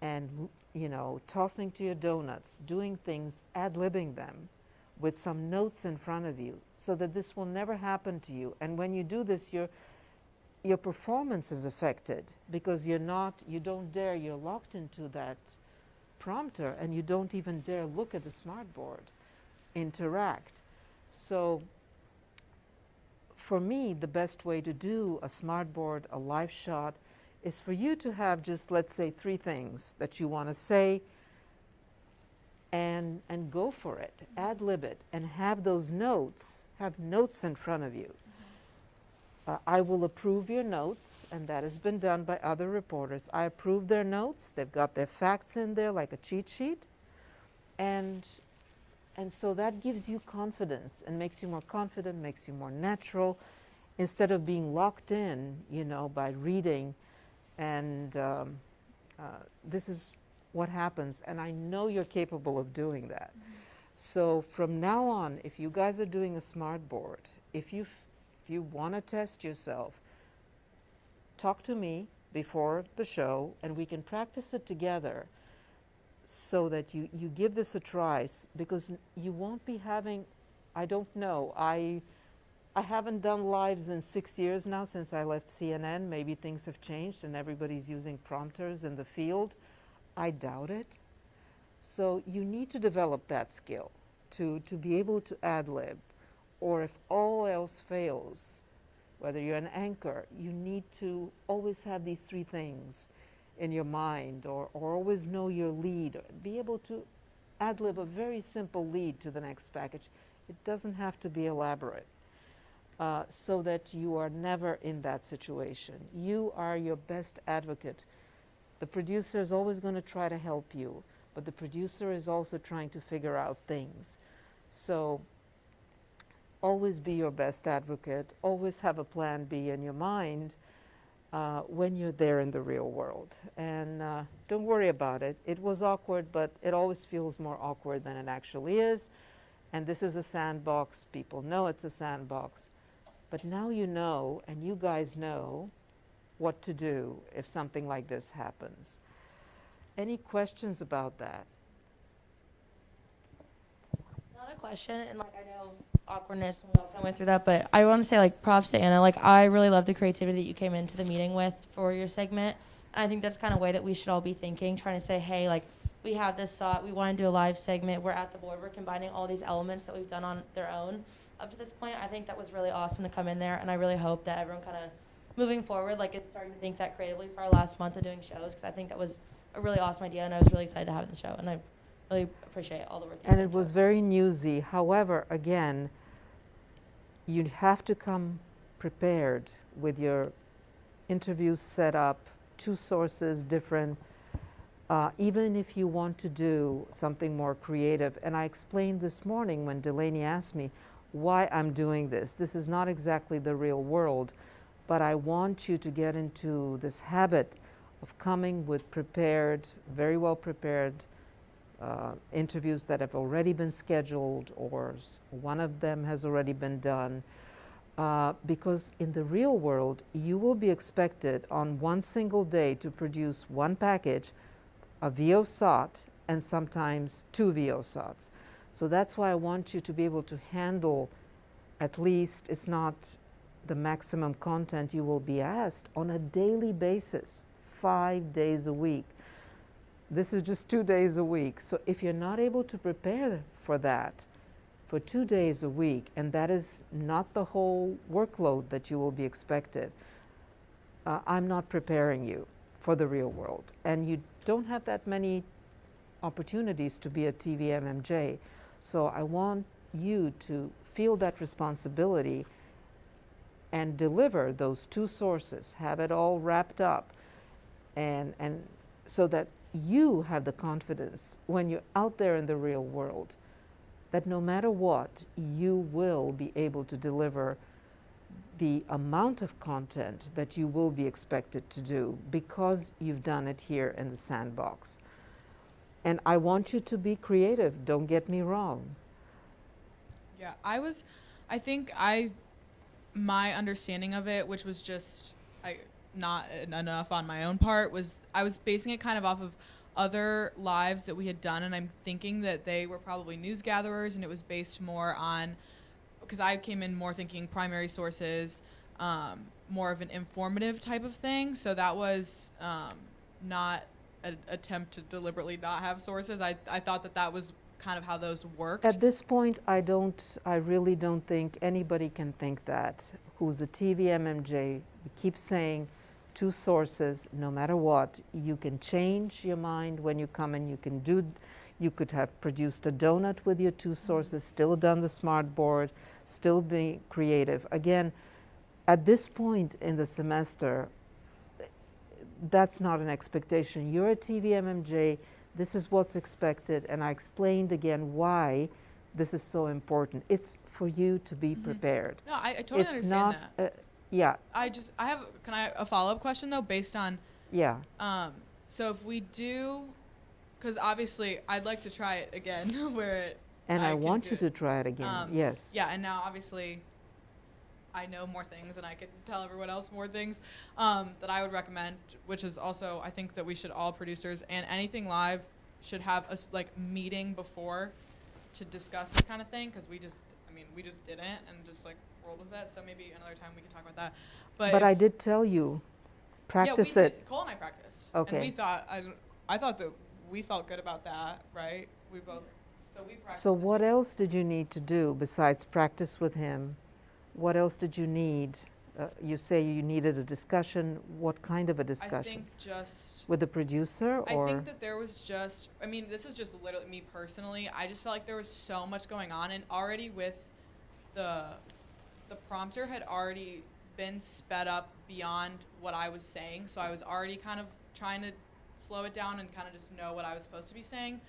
and, you know, tossing to your donuts, doing things, ad-libbing them with some notes in front of you, so that this will never happen to you. And when you do this, your performance is affected, because you don't dare, you're locked into that prompter, and you don't even dare look at the smartboard, interact. So for me, the best way to do a smartboard, a live shot, is for you to have just, let's say, 3 things that you want to say, and go for it, ad-lib it, and have those notes, have notes in front of you. I will approve your notes, and that has been done by other reporters. I approve their notes. They've got their facts in there like a cheat sheet, and so that gives you confidence and makes you more confident, makes you more natural, instead of being locked in, you know, by reading. And this is what happens, and I know you're capable of doing that. So from now on, if you guys are doing a smartboard, if you want to test yourself, talk to me before the show, and we can practice it together, so that you give this a try, because you won't be having, I don't know, I haven't done lives in 6 years now since I left CNN. Maybe things have changed and everybody's using prompters in the field. I doubt it. So you need to develop that skill to be able to ad-lib, or if all else fails, whether you're an anchor, you need to always have these 3 things in your mind, or always know your lead, or be able to ad-lib a very simple lead to the next package. It doesn't have to be elaborate, so that you are never in that situation. You are your best advocate. The producer is always going to try to help you, but the producer is also trying to figure out things. So always be your best advocate. Always have a plan B in your mind when you're there in the real world. And don't worry about it. It was awkward, but it always feels more awkward than it actually is. And this is a sandbox. People know it's a sandbox. But now you know, and you guys know, what to do if something like this happens. Any questions about that? Not a question, and like I know awkwardness, and we all kind of went through that, but I want to say like props to Anna. Like I really love the creativity that you came into the meeting with for your segment, and I think that's kind of way that we should all be thinking, trying to say, hey, like we have this thought, we want to do a live segment, we're at the board, we're combining all these elements that we've done on their own up to this point. I think that was really awesome to come in there, and I really hope that everyone kind of moving forward, like, is starting to think that creatively for our last month of doing shows, because I think that was a really awesome idea, and I was really excited to have it in the show, and I really appreciate all the work. And it was very newsy. However, again, you'd have to come prepared with your interviews set up, 2 sources, different, even if you want to do something more creative. And I explained this morning when Delaney asked me why I'm doing this. This is not exactly the real world, but I want you to get into this habit of coming with prepared, very well prepared interviews that have already been scheduled, or one of them has already been done. Because in the real world, you will be expected on one single day to produce 1 package, a VO SOT, and sometimes 2 VO SOTs. So that's why I want you to be able to handle, at least, it's not the maximum content you will be asked on a daily basis, 5 days a week. This is just 2 days a week. So if you're not able to prepare for that for 2 days a week, and that is not the whole workload that you will be expected, I'm not preparing you for the real world. And you don't have that many opportunities to be a TV MMJ. So I want you to feel that responsibility and deliver those 2 sources, have it all wrapped up, and so that you have the confidence when you're out there in the real world that no matter what, you will be able to deliver the amount of content that you will be expected to do because you've done it here in the sandbox. And I want you to be creative, don't get me wrong. Yeah, my understanding of it, which was just not enough on my own part, was I was basing it kind of off of other lives that we had done, and I'm thinking that they were probably news gatherers, and it was based more on, because I came in more thinking primary sources, more of an informative type of thing, so that was not an attempt to deliberately not have sources. I thought that was kind of how those worked. At this point, I really don't think anybody can think that who's a TV MMJ. You keep saying 2 sources, no matter what. You can change your mind when you come in. You could have produced a donut with your 2 sources, still done the smart board, still be creative. Again, at this point in the semester, that's not an expectation. You're a TV MMJ. This is what's expected, and I explained again why this is so important. It's for you to be prepared. No, I totally understand that. Yeah. Can I have a follow-up question though, based on? Yeah. So if we do, because obviously I'd like to try it again, And I want you to try it again. Yes. Yeah, and now obviously I know more things and I can tell everyone else more things that I would recommend, which is also, I think that we should, all producers and anything live should have a meeting before to discuss this kind of thing, because we just didn't and just rolled with it. So maybe another time we can talk about that. But I did tell you, practice it. Cole and I practiced. Okay. And we thought, I thought that we felt good about that, right? We practiced. So what else did you need to do besides practice with him? What else did you need? You say you needed a discussion. What kind of a discussion? I think just with the producer, or? I think that there was just, this is just literally me personally. I just felt like there was so much going on, and already with the prompter had already been sped up beyond what I was saying. So I was already kind of trying to slow it down and kind of just know what I was supposed to be saying.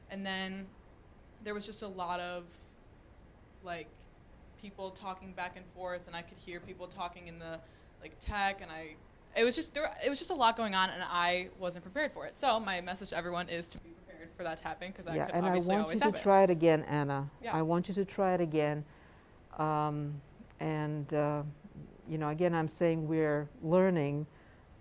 And then there was just a lot of people talking back and forth, and I could hear people talking in the tech, and it was just a lot going on, and I wasn't prepared for it. So my message to everyone is to be prepared for that to happen, because that could and obviously I want always you to happen. try it again, Anna. Yeah. I want you to try it again. Again, I'm saying we're learning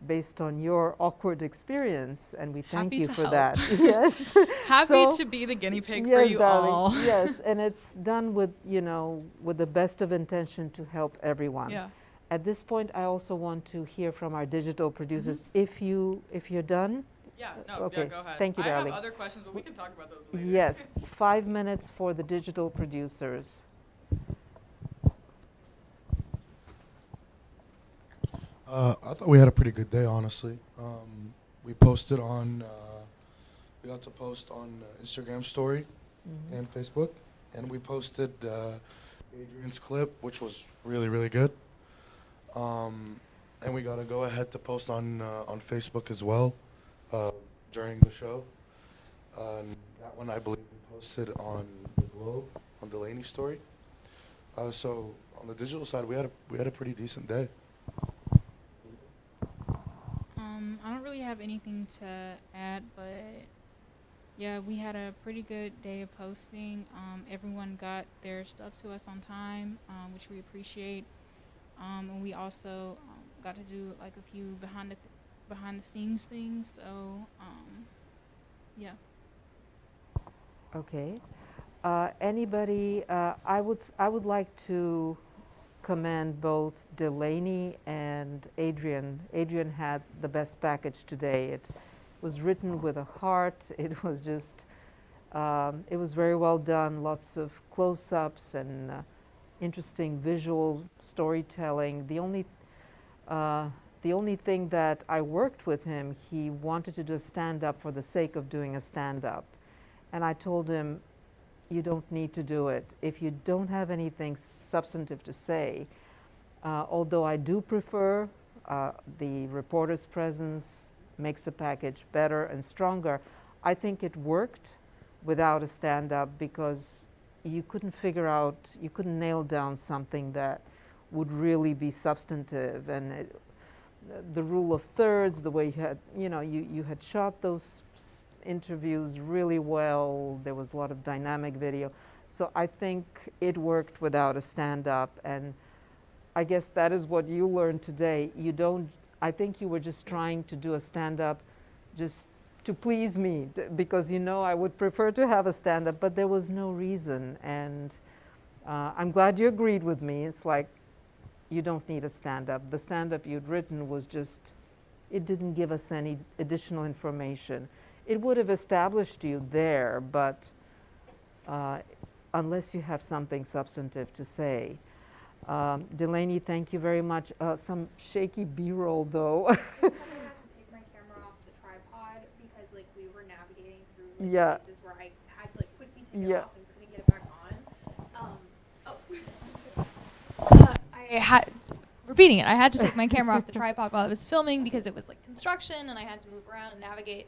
based on your awkward experience, and we thank you for that. Yes. Happy to be the guinea pig for you darling. all. Yes, and it's done with the best of intention to help everyone. Yeah. At this point, I also want to hear from our digital producers. If you're done. Yeah. No. Okay. Yeah, go ahead. Thank you, darling. I have other questions, but we can talk about those later. Yes. 5 minutes for the digital producers. I thought we had a pretty good day, honestly. We posted on, we got to post on Instagram story and Facebook, and we posted Adrian's clip, which was really, really good. And we got to go ahead to post on Facebook as well during the show. That one, I believe, we posted on the Globe, on Delaney's story. So on the digital side, we had a pretty decent day. I don't really have anything to add, but yeah, we had a pretty good day of posting. Everyone got their stuff to us on time, which we appreciate. And we also got to do a few behind the scenes things. So yeah. Okay. Anybody? I would like to commend both Delaney and Adrian. Adrian had the best package today. It was written with a heart. It was just, it was very well done. Lots of close-ups and interesting visual storytelling. The only thing that I worked with him, he wanted to do a stand-up for the sake of doing a stand-up. And I told him, you don't need to do it. If you don't have anything substantive to say, although I do prefer the reporter's presence makes the package better and stronger, I think it worked without a stand-up because you couldn't figure out, you couldn't nail down something that would really be substantive. And the rule of thirds, the way you had, you had shot those interviews really well. There was a lot of dynamic video. So I think it worked without a stand-up. And I guess that is what you learned today. I think you were just trying to do a stand-up just to please me, because I would prefer to have a stand-up, but there was no reason. And I'm glad you agreed with me. It's like, you don't need a stand-up. The stand-up you'd written was just, it didn't give us any additional information. It would have established you there, but unless you have something substantive to say. Delaney, thank you very much. Some shaky B-roll, though. It's because I had to take my camera off the tripod because, we were navigating through spaces where I had to quickly take it off and couldn't get it back on. Repeating it, I had to take my camera off the tripod while I was filming because it was construction and I had to move around and navigate.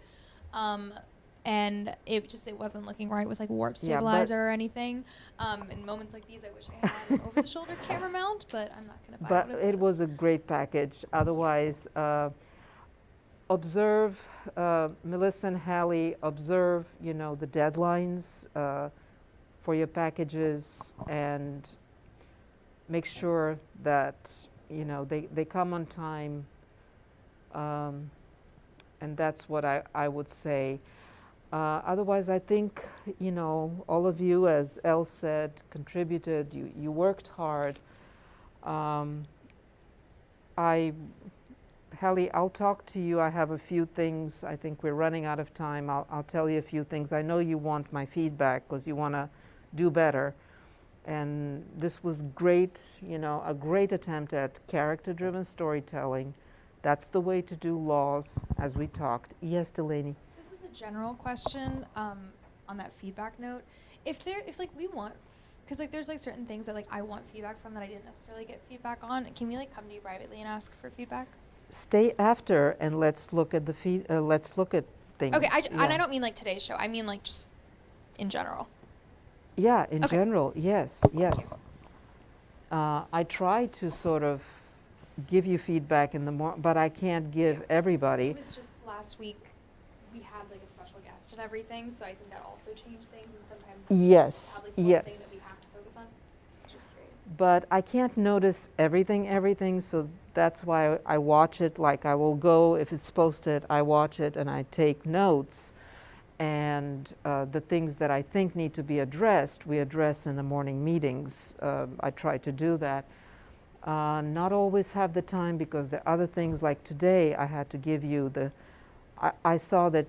And it wasn't looking right with warp stabilizer or anything. In moments like these, I wish I had an over-the-shoulder camera mount, but I'm not going to buy one of those. But it was a great package. Otherwise, observe, Melissa and Hallie, observe, the deadlines for your packages and make sure that, they come on time. And that's what I would say. Otherwise, I think, all of you, as Elle said, contributed. You worked hard. Hallie, I'll talk to you. I have a few things. I think we're running out of time. I'll tell you a few things. I know you want my feedback because you want to do better. And this was great, a great attempt at character-driven storytelling. That's the way to do laws, as we talked. Yes, Delaney? This is a general question on that feedback note. If we want, because there's certain things that I want feedback from that I didn't necessarily get feedback on, can we come to you privately and ask for feedback? Stay after and let's look at let's look at things. Okay, and I don't mean today's show. I mean just in general. Yeah, in general, yes. I try to sort of give you feedback in the morning, but I can't give everybody. It was just last week we had a special guest and everything, so I think that also changed things, and sometimes yes, we have one thing that we have to focus on. Just curious. But I can't notice everything, so that's why I watch it. I will go, if it's posted, I watch it and I take notes. And the things that I think need to be addressed, we address in the morning meetings. I try to do that. Not always have the time because there are other things like today I had to give you I saw that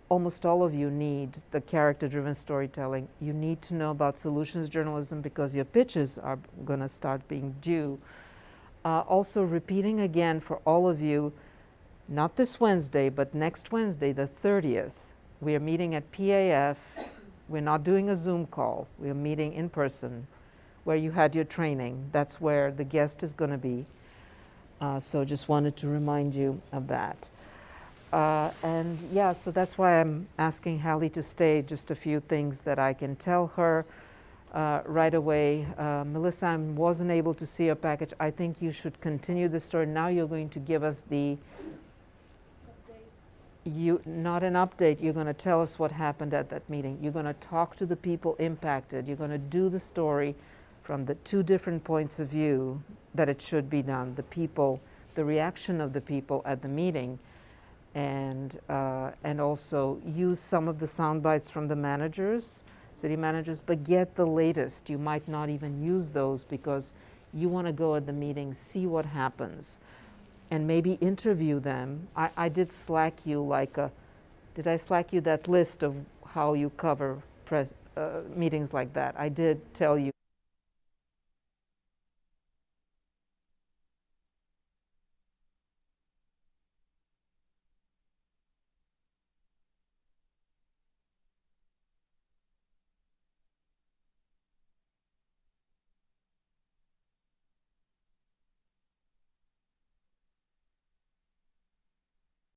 almost all of you need the character-driven storytelling. You need to know about solutions journalism because your pitches are going to start being due. Also repeating again for all of you, not this Wednesday, but next Wednesday, the 30th, we are meeting at PAF. We're not doing a Zoom call. We are meeting in person where you had your training. That's where the guest is going to be. So just wanted to remind you of that. So that's why I'm asking Hallie to stay, just a few things that I can tell her right away. Melissa, I wasn't able to see your package. I think you should continue the story. Now you're going to give us not an update, you're going to tell us what happened at that meeting. You're going to talk to the people impacted. You're going to do the story from the two different points of view that it should be done. The people, the reaction of the people at the meeting, and also use some of the sound bites from the managers, city managers, but get the latest. You might not even use those because You want to go at the meeting, see what happens, and maybe interview them. I did slack you did I slack you that list of how you cover meetings like that? I did tell you